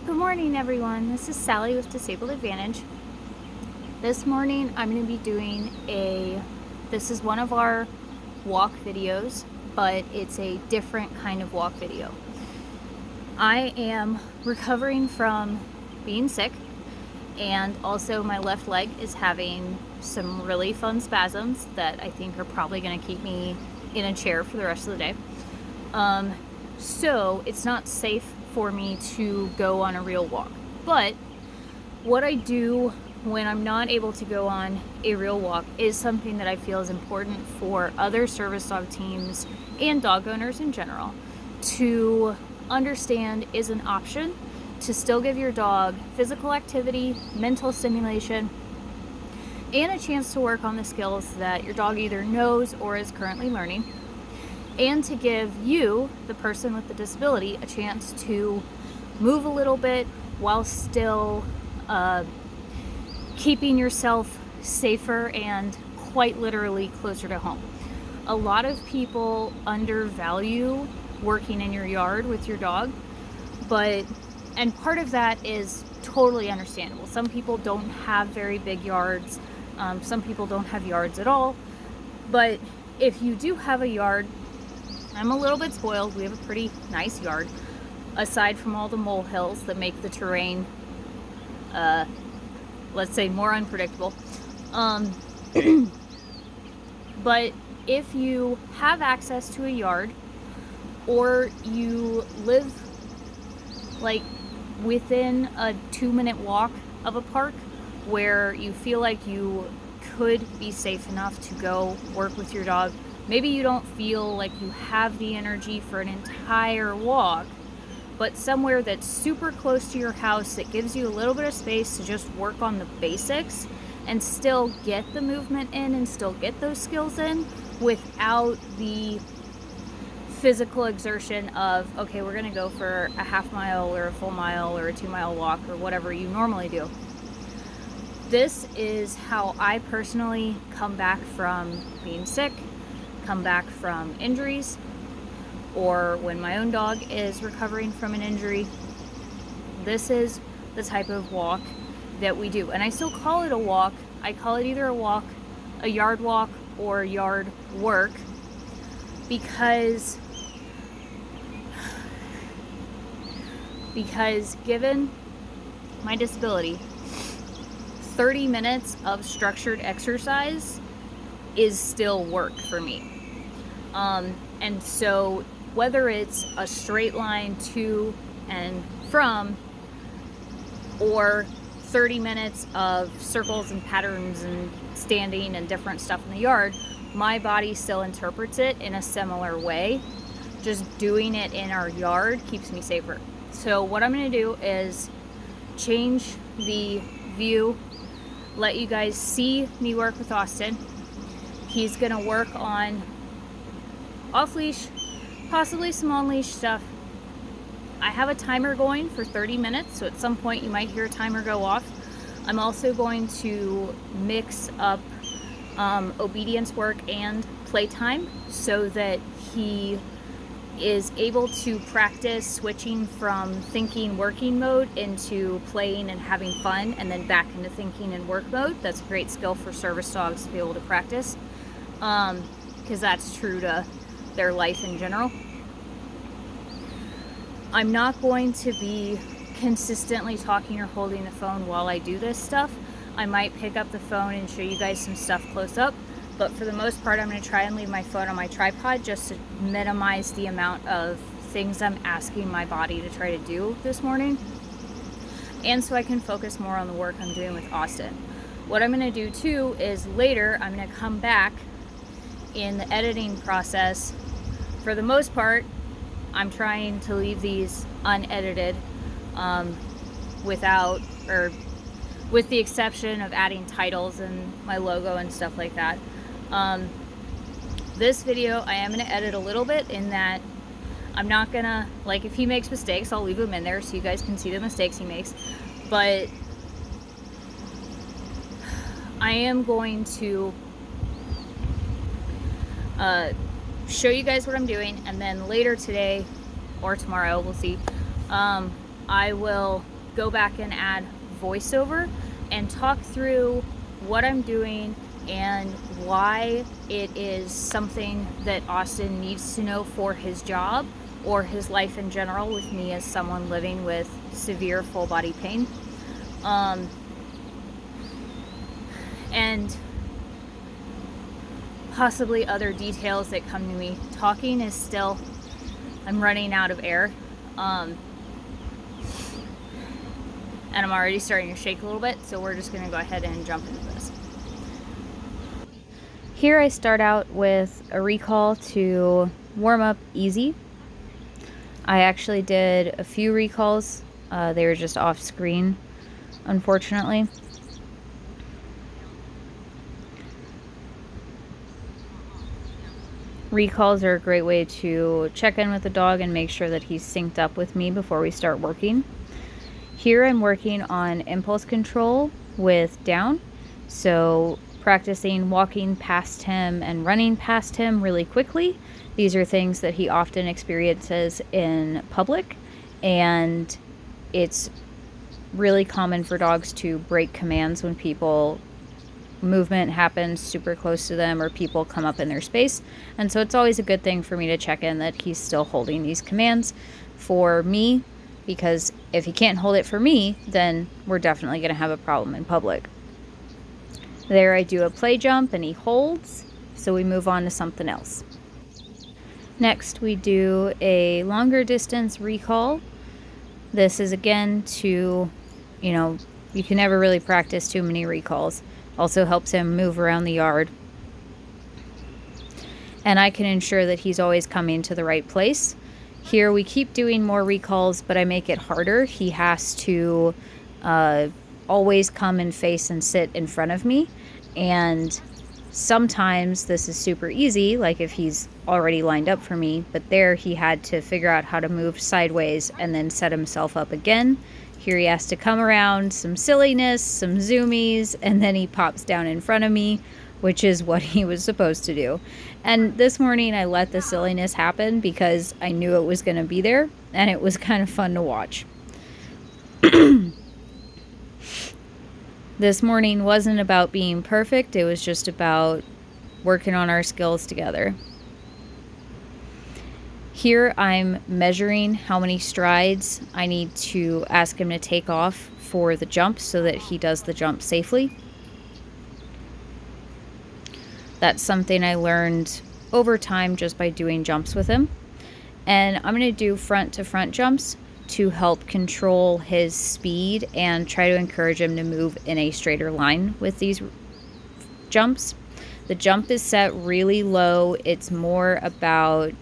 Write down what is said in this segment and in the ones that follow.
Good morning, everyone. This is Sally with Disabled Advantage. This morning I'm going to be doing this is one of our walk videos, but it's a different kind of walk video. I am recovering from being sick, and also my left leg is having some really fun spasms that I think are probably going to keep me in a chair for the rest of the day. So it's not safe for me to go on a real walk. But what I do when I'm not able to go on a real walk is something that I feel is important for other service dog teams and dog owners in general to understand is an option to still give your dog physical activity, mental stimulation, and a chance to work on the skills that your dog either knows or is currently learning, and to give you, the person with the disability, a chance to move a little bit while still keeping yourself safer and quite literally closer to home. A lot of people undervalue working in your yard with your dog, and part of that is totally understandable. Some people don't have very big yards. Some people don't have yards at all. But if you do have a yard, I'm a little bit spoiled. We have a pretty nice yard, aside from all the molehills that make the terrain, let's say, more unpredictable. But if you have access to a yard, or you live like within a 2-minute walk of a park where you feel like you could be safe enough to go work with your dog, maybe you don't feel like you have the energy for an entire walk, but somewhere that's super close to your house that gives you a little bit of space to just work on the basics and still get the movement in and still get those skills in without the physical exertion of, okay, we're going to go for a half mile or a full mile or a 2-mile walk or whatever you normally do. This is how I personally come back from being sick, come back from injuries, or when my own dog is recovering from an injury. This is the type of walk that we do. And I still call it a walk. I call it either a walk, a yard walk, or yard work, because given my disability, 30 minutes of structured exercise is still work for me. And so whether it's a straight line to and from, or 30 minutes of circles and patterns and standing and different stuff in the yard, my body still interprets it in a similar way. Just doing it in our yard keeps me safer. So what I'm going to do is change the view, let you guys see me work with Austin. He's going to work on off-leash, possibly some on-leash stuff. I have a timer going for 30 minutes, so at some point you might hear a timer go off. I'm also going to mix up obedience work and playtime so that he is able to practice switching from thinking working mode into playing and having fun, and then back into thinking and work mode. That's a great skill for service dogs to be able to practice, because that's true to their life in general. I'm not going to be consistently talking or holding the phone while I do this stuff. I might pick up the phone and show you guys some stuff close up, but for the most part I'm going to try and leave my phone on my tripod just to minimize the amount of things I'm asking my body to try to do this morning, and so I can focus more on the work I'm doing with Austin. What I'm going to do too is later I'm going to come back in the editing process. For the most part, I'm trying to leave these unedited, with the exception of adding titles and my logo and stuff like that. This video I am going to edit a little bit, in that I'm not going to, like, if he makes mistakes, I'll leave them in there so you guys can see the mistakes he makes. But I am going to show you guys what I'm doing, and then later today or tomorrow, we'll see, I will go back and add voiceover and talk through what I'm doing and why it is something that Austin needs to know for his job or his life in general with me as someone living with severe full body pain. And possibly other details that come to me. Talking is still, I'm running out of air. And I'm already starting to shake a little bit, so we're just gonna go ahead and jump into this. Here I start out with a recall to warm up easy. I actually did a few recalls. They were just off screen, unfortunately. Recalls are a great way to check in with the dog and make sure that he's synced up with me before we start working. Here I'm working on impulse control with down, so practicing walking past him and running past him really quickly. These are things that he often experiences in public, and it's really common for dogs to break commands when movement happens super close to them or people come up in their space. And so it's always a good thing for me to check in that he's still holding these commands for me, because if he can't hold it for me, then we're definitely going to have a problem in public. There I do a play jump and he holds, so we move on to something else. Next we do a longer distance recall. This is again to, you can never really practice too many recalls. Also helps him move around the yard. And I can ensure that he's always coming to the right place. Here we keep doing more recalls, but I make it harder. He has to always come and face and sit in front of me. And sometimes this is super easy, like if he's already lined up for me, but there he had to figure out how to move sideways and then set himself up again. Here he has to come around, some silliness, some zoomies, and then he pops down in front of me, which is what he was supposed to do. And this morning I let the silliness happen because I knew it was going to be there, and it was kind of fun to watch. This morning wasn't about being perfect, it was just about working on our skills together. Here I'm measuring how many strides I need to ask him to take off for the jump so that he does the jump safely. That's something I learned over time just by doing jumps with him. And I'm going to do front to front jumps to help control his speed and try to encourage him to move in a straighter line with these jumps. The jump is set really low. It's more about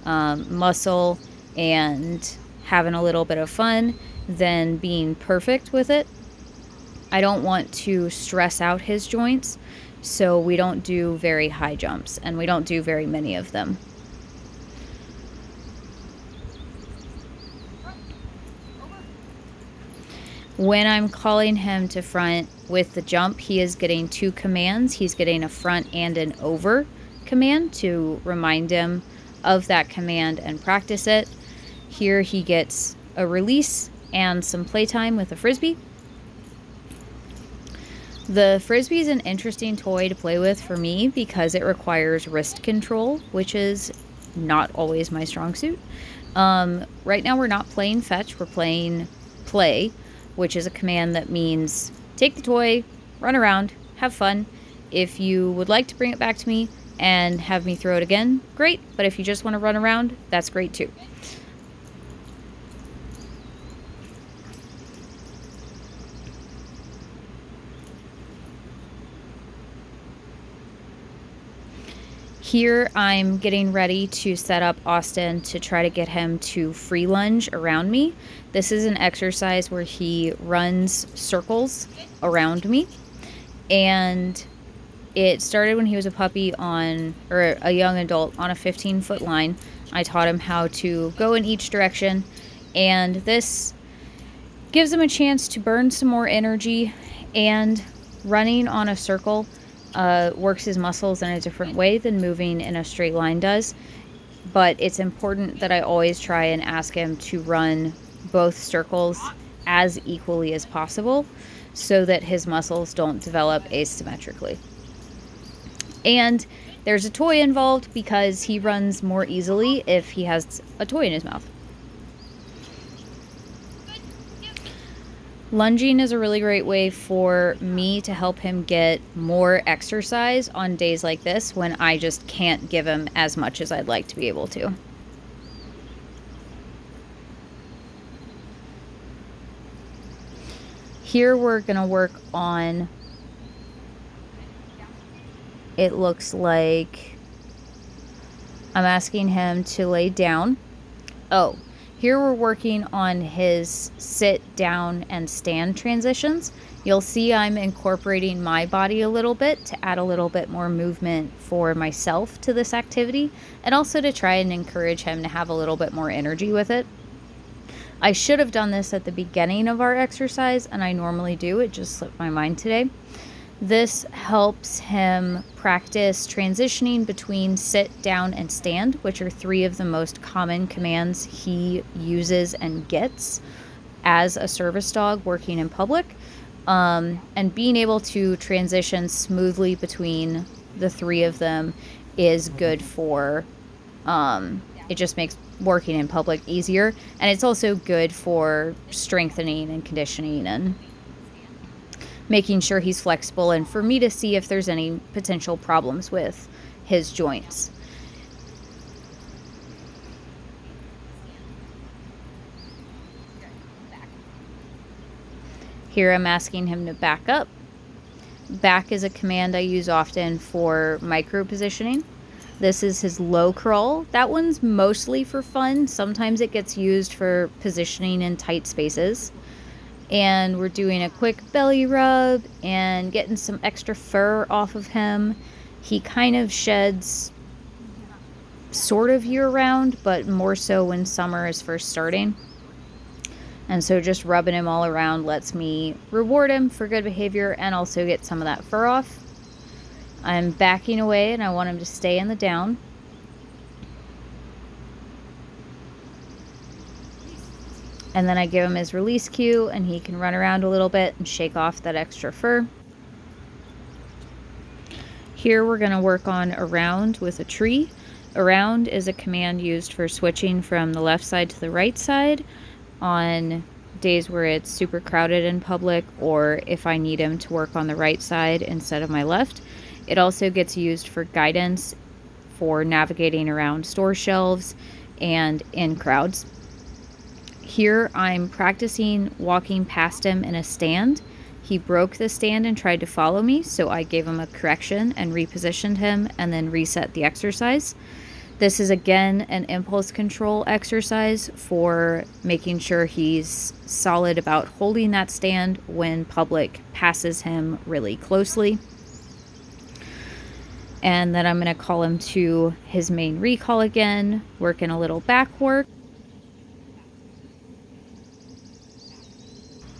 muscle and having a little bit of fun than being perfect with it. I don't want to stress out his joints, so we don't do very high jumps, and we don't do very many of them. When I'm calling him to front with the jump, he is getting two commands. He's getting a front and an over command to remind him of that command and practice it. Here he gets a release and some playtime with a frisbee. The frisbee is an interesting toy to play with for me because it requires wrist control, which is not always my strong suit. Right now we're not playing fetch, we're playing play, which is a command that means take the toy, run around, have fun. If you would like to bring it back to me and have me throw it again, great. But if you just want to run around, that's great too. Here I'm getting ready to set up Austin to try to get him to free lunge around me. This is an exercise where he runs circles around me, and it started when he was a puppy or a young adult on a 15-foot line. I taught him how to go in each direction, and this gives him a chance to burn some more energy, and running on a circle works his muscles in a different way than moving in a straight line does. But it's important that I always try and ask him to run both circles as equally as possible so that his muscles don't develop asymmetrically. And there's a toy involved because he runs more easily if he has a toy in his mouth. Lunging is a really great way for me to help him get more exercise on days like this when I just can't give him as much as I'd like to be able to. Here we're going to work on, it looks like I'm asking him to lay down. Oh, here we're working on his sit, down, and stand transitions. You'll see I'm incorporating my body a little bit to add a little bit more movement for myself to this activity, and also to try and encourage him to have a little bit more energy with it. I should have done this at the beginning of our exercise, and I normally do. It just slipped my mind today. This helps him practice transitioning between sit, down, and stand, which are 3 of the most common commands he uses and gets as a service dog working in public. And being able to transition smoothly between the 3 of them is good for, it just makes working in public easier. And it's also good for strengthening and conditioning and making sure he's flexible, and for me to see if there's any potential problems with his joints. Here I'm asking him to back up. Back is a command I use often for micro positioning. This is his low crawl. That one's mostly for fun. Sometimes it gets used for positioning in tight spaces. And we're doing a quick belly rub and getting some extra fur off of him. He kind of sheds sort of year-round, but more so when summer is first starting. And so just rubbing him all around lets me reward him for good behavior and also get some of that fur off. I'm backing away and I want him to stay in the down. And then I give him his release cue and he can run around a little bit and shake off that extra fur. Here we're going to work on around with a tree. Around is a command used for switching from the left side to the right side on days where it's super crowded in public, or if I need him to work on the right side instead of my left. It also gets used for guidance for navigating around store shelves and in crowds. Here I'm practicing walking past him in a stand. He broke the stand and tried to follow me, so I gave him a correction and repositioned him and then reset the exercise. This is again an impulse control exercise for making sure he's solid about holding that stand when public passes him really closely. And then I'm going to call him to his main recall again, working a little back work.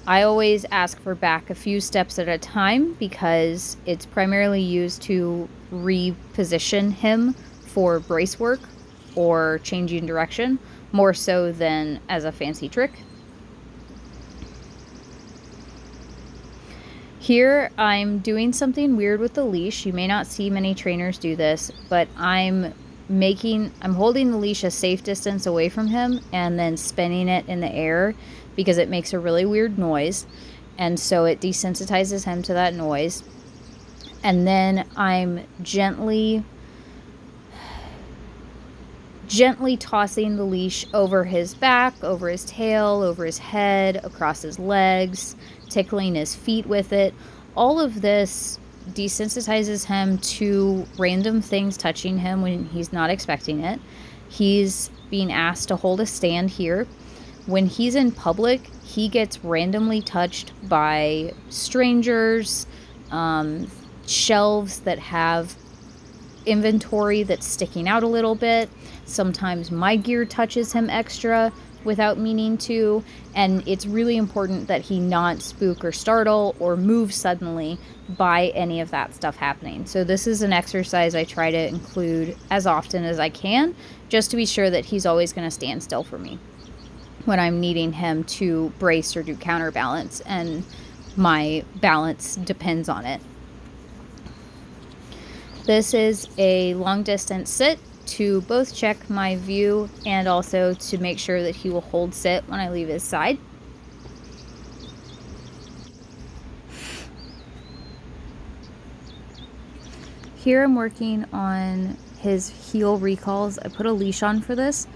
I always ask for back a few steps at a time because it's primarily used to reposition him for brace work or changing direction, more so than as a fancy trick. Here I'm doing something weird with the leash. You may not see many trainers do this, but I'm holding the leash a safe distance away from him and then spinning it in the air because it makes a really weird noise, and so it desensitizes him to that noise. And then I'm gently tossing the leash over his back, over his tail, over his head, across his legs, tickling his feet with it. All of this desensitizes him to random things touching him when he's not expecting it. He's being asked to hold a stand here. When he's in public, he gets randomly touched by strangers, shelves that have inventory that's sticking out a little bit. Sometimes my gear touches him extra without meaning to, and it's really important that he not spook or startle or move suddenly by any of that stuff happening. So this is an exercise I try to include as often as I can, just to be sure that he's always going to stand still for me. when I'm needing him to brace or do counterbalance, and my balance depends on it. This is a long distance sit to both check my view and also to make sure that he will hold sit when I leave his side. Here I'm working on his heel recalls. I put a leash on for this.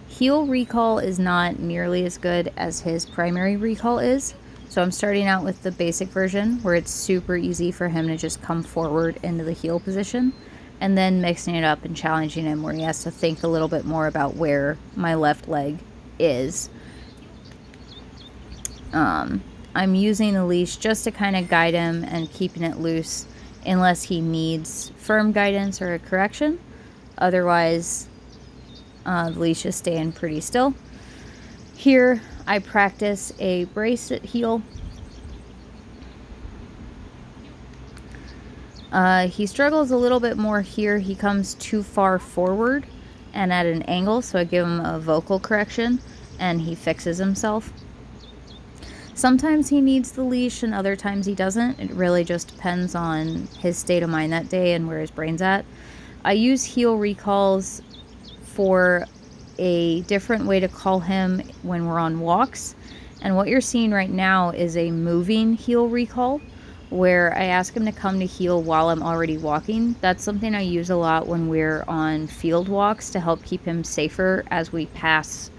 Heel recall is not nearly as good as his primary recall is. So I'm starting out with the basic version where it's super easy for him to just come forward into the heel position, and then mixing it up and challenging him where he has to think a little bit more about where my left leg is. I'm using the leash just to kind of guide him and keeping it loose unless he needs firm guidance or a correction. Otherwise, the leash is staying pretty still. Here, I practice a brace at heel. He struggles a little bit more here. He comes too far forward and at an angle, so I give him a vocal correction and he fixes himself. Sometimes he needs the leash and other times he doesn't. It really just depends on his state of mind that day and where his brain's at. I use heel recalls for a different way to call him when we're on walks. And what you're seeing right now is a moving heel recall where I ask him to come to heel while I'm already walking. That's something I use a lot when we're on field walks to help keep him safer as we pass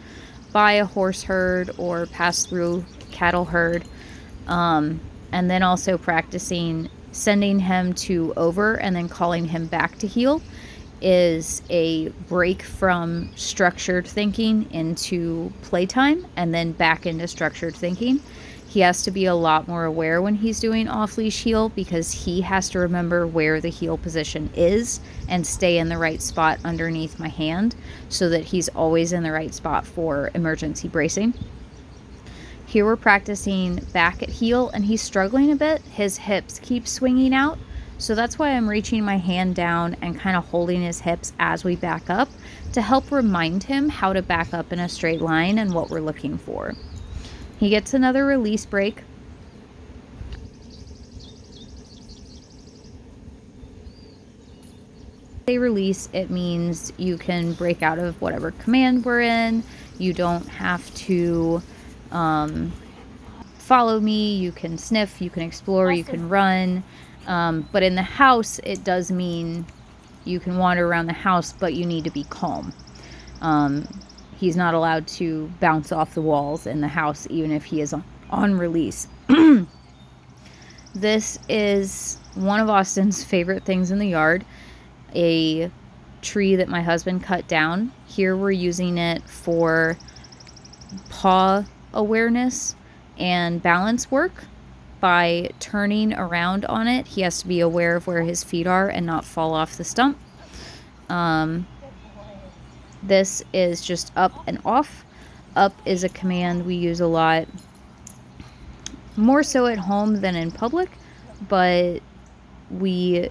by a horse herd or pass through cattle herd. And then also practicing sending him to over and then calling him back to heel is a break from structured thinking into playtime and then back into structured thinking. He has to be a lot more aware when he's doing off-leash heel because he has to remember where the heel position is and stay in the right spot underneath my hand so that he's always in the right spot for emergency bracing. Here we're practicing back at heel and he's struggling a bit. His hips keep swinging out. So that's why I'm reaching my hand down and kind of holding his hips as we back up to help remind him how to back up in a straight line and what we're looking for. He gets another release break. They release, it means you can break out of whatever command we're in. You don't have to follow me. You can sniff, you can explore, you can run. But in the house, it does mean you can wander around the house, but you need to be calm. He's not allowed to bounce off the walls in the house, even if he is on release. This is one of Austin's favorite things in the yard, a tree that my husband cut down. Here we're using it for paw awareness and balance work. By turning around on it, he has to be aware of where his feet are and not fall off the stump. This is just up and off. Up is a command we use a lot, more so at home than in public, but we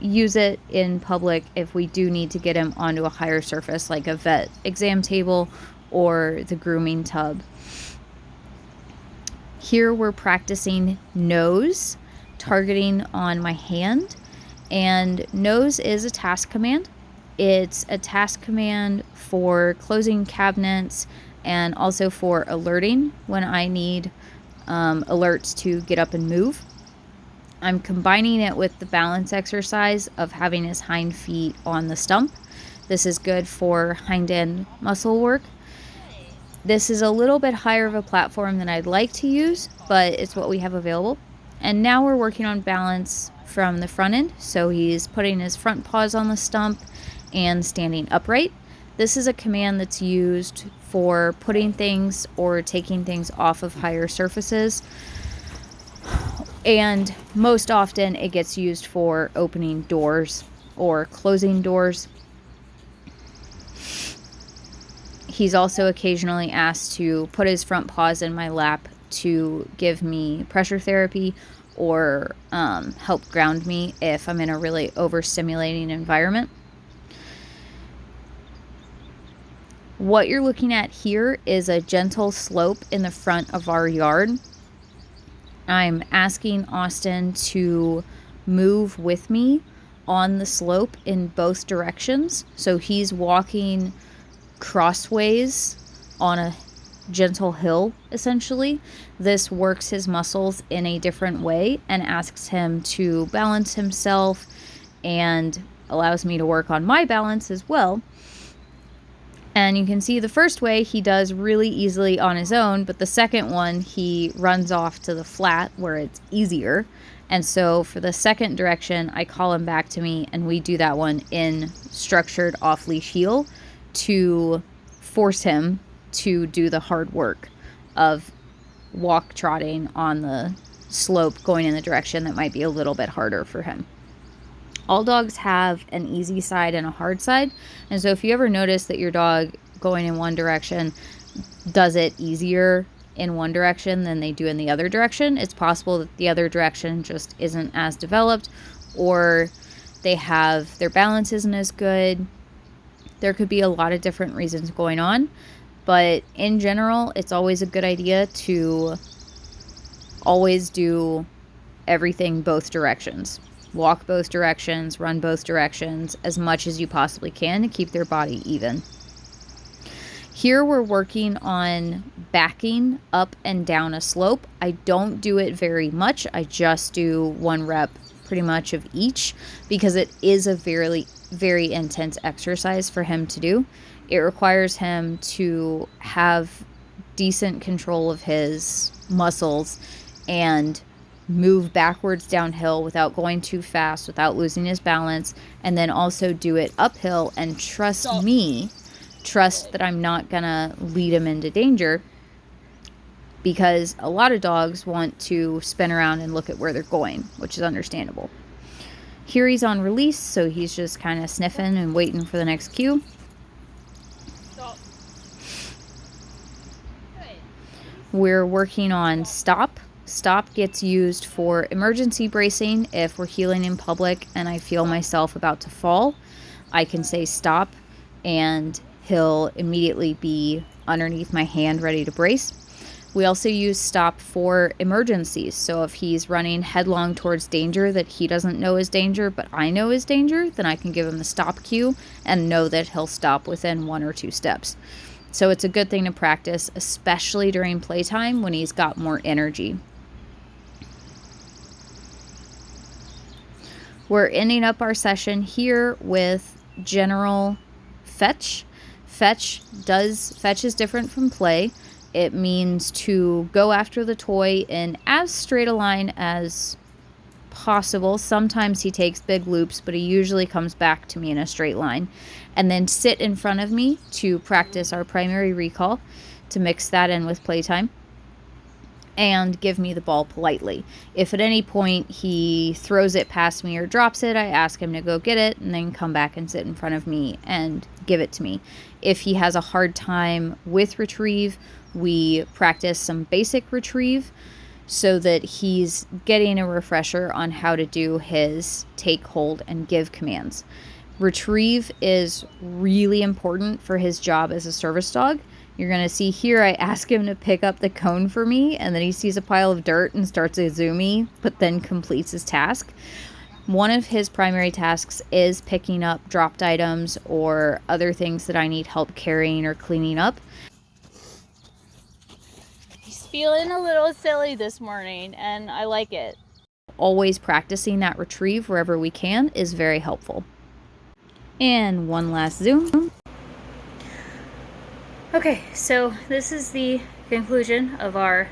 use it in public if we do need to get him onto a higher surface like a vet exam table or the grooming tub. Here we're practicing nose, targeting on my hand, and nose is a task command. It's a task command for closing cabinets and also for alerting when I need alerts to get up and move. I'm combining it with the balance exercise of having his hind feet on the stump. This is good for hind end muscle work. This is a little bit higher of a platform than I'd like to use, but it's what we have available. And now we're working on balance from the front end. So he's putting his front paws on the stump and standing upright. This is a command that's used for putting things or taking things off of higher surfaces. And most often it gets used for opening doors or closing doors. He's also occasionally asked to put his front paws in my lap to give me pressure therapy or help ground me if I'm in a really overstimulating environment. What you're looking at here is a gentle slope in the front of our yard. I'm asking Austin to move with me on the slope in both directions. So he's walking crossways on a gentle hill, essentially. This works his muscles in a different way and asks him to balance himself and allows me to work on my balance as well. And you can see the first way he does really easily on his own, but the second one he runs off to the flat where it's easier. And so for the second direction, I call him back to me and we do that one in structured off-leash heel to force him to do the hard work of walk trotting on the slope going in the direction that might be a little bit harder for him. All dogs have an easy side and a hard side. And so if you ever notice that your dog going in one direction does it easier in one direction than they do in the other direction, it's possible that the other direction just isn't as developed, or their balance isn't as good. There could be a lot of different reasons going on, but in general, it's always a good idea to always do everything both directions. Walk both directions, run both directions as much as you possibly can to keep their body even. Here we're working on backing up and down a slope. I don't do it very much. I just do 1 rep pretty much of each because it is a very, very intense exercise for him to do. It requires him to have decent control of his muscles and move backwards downhill without going too fast, without losing his balance, and then also do it uphill and trust that I'm not gonna lead him into danger, because a lot of dogs want to spin around and look at where they're going, which is understandable. Here he's on release, so he's just kind of sniffing and waiting for the next cue. We're working on stop. Stop gets used for emergency bracing. If we're heeling in public and I feel myself about to fall, I can say stop and he'll immediately be underneath my hand ready to brace. We also use stop for emergencies. So if he's running headlong towards danger that he doesn't know is danger, but I know is danger, then I can give him the stop cue and know that he'll stop within 1 or 2 steps. So it's a good thing to practice, especially during playtime when he's got more energy. We're ending up our session here with general fetch. Fetch is different from play. It means to go after the toy in as straight a line as possible. Sometimes he takes big loops, but he usually comes back to me in a straight line. And then sit in front of me to practice our primary recall, to mix that in with playtime, and give me the ball politely. If at any point he throws it past me or drops it, I ask him to go get it and then come back and sit in front of me and give it to me. If he has a hard time with retrieve, we practice some basic retrieve so that he's getting a refresher on how to do his take, hold, and give commands. Retrieve is really important for his job as a service dog. You're going to see here I ask him to pick up the cone for me, and then he sees a pile of dirt and starts a zoomy, but then completes his task. One of his primary tasks is picking up dropped items or other things that I need help carrying or cleaning up. He's feeling a little silly this morning, and I like it. Always practicing that retrieve wherever we can is very helpful. And one last zoom. Okay, so this is the conclusion of our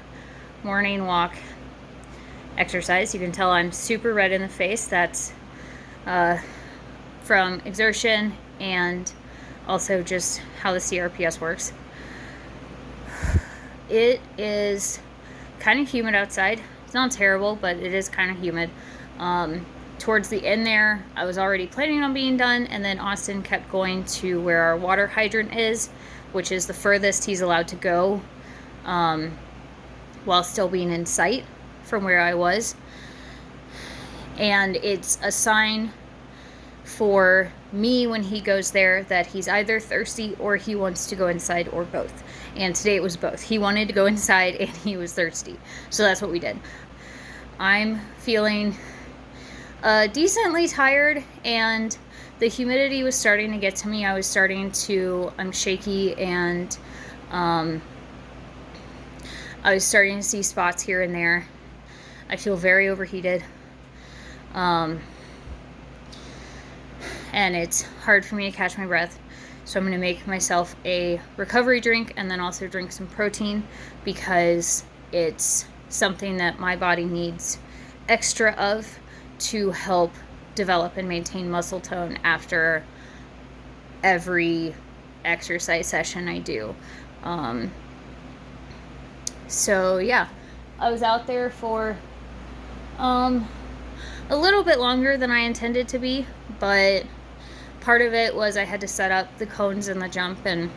morning walk exercise. You can tell I'm super red in the face. That's from exertion and also just how the CRPS works. It is kind of humid outside. It's not terrible, but it is kind of humid. Towards the end there, I was already planning on being done, and then Austin kept going to where our water hydrant is, which is the furthest he's allowed to go while still being in sight from where I was. And it's a sign for me when he goes there that he's either thirsty or he wants to go inside, or both. And today it was both. He wanted to go inside and he was thirsty. So that's what we did. I'm feeling decently tired, and the humidity was starting to get to me. I'm shaky, and I was starting to see spots here and there. I feel very overheated. And it's hard for me to catch my breath. So I'm going to make myself a recovery drink and then also drink some protein, because it's something that my body needs extra of to help develop and maintain muscle tone after every exercise session I do. So yeah, I was out there for a little bit longer than I intended to be, but part of it was I had to set up the cones and the jump and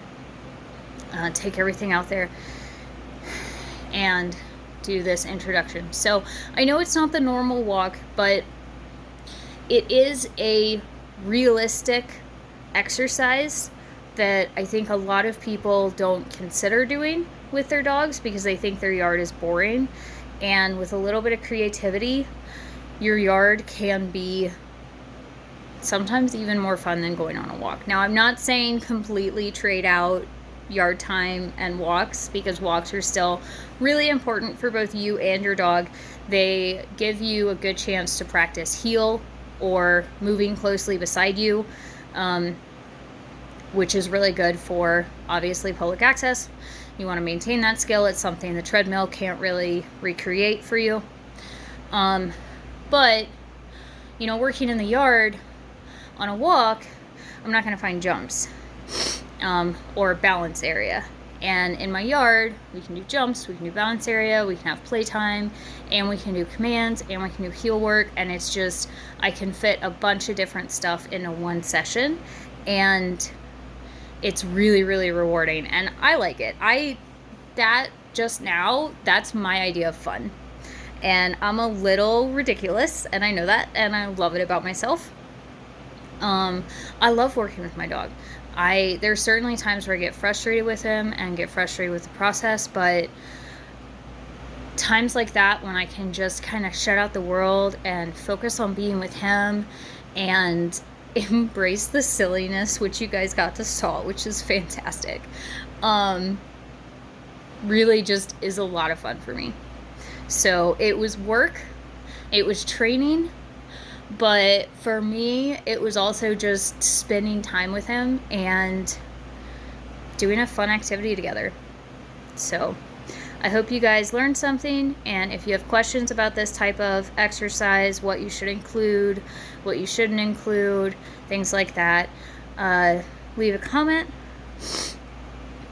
take everything out there and do this introduction. So I know it's not the normal walk, but it is a realistic exercise that I think a lot of people don't consider doing with their dogs because they think their yard is boring. And with a little bit of creativity, your yard can be sometimes even more fun than going on a walk. Now, I'm not saying completely trade out yard time and walks, because walks are still really important for both you and your dog. They give you a good chance to practice heel or moving closely beside you, which is really good for, obviously, public access. You want to maintain that skill. It's something the treadmill can't really recreate for you. But, you know, working in the yard on a walk, I'm not going to find jumps or balance area. And in my yard, we can do jumps, we can do balance area, we can have playtime, and we can do commands, and we can do heel work. And it's just, I can fit a bunch of different stuff into one session, and it's really, really rewarding. And I like it. That's my idea of fun. And I'm a little ridiculous, and I know that, and I love it about myself. I love working with my dog. There's certainly times where I get frustrated with him and get frustrated with the process, but times like that when I can just kind of shut out the world and focus on being with him and embrace the silliness, which you guys got to saw, which is fantastic, really just is a lot of fun for me. So it was work, it was training, but for me, it was also just spending time with him and doing a fun activity together. So I hope you guys learned something, and if you have questions about this type of exercise, what you should include, what you shouldn't include, things like that, leave a comment.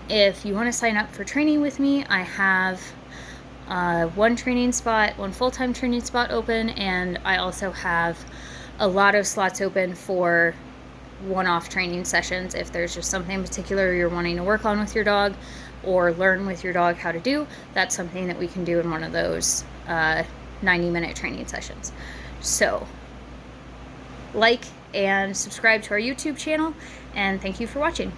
If you want to sign up for training with me, I have one full-time training spot open, and I also have a lot of slots open for one-off training sessions. If there's just something in particular you're wanting to work on with your dog or learn with your dog how to do, that's something that we can do in one of those 90-minute training sessions. So like and subscribe to our YouTube channel, and thank you for watching.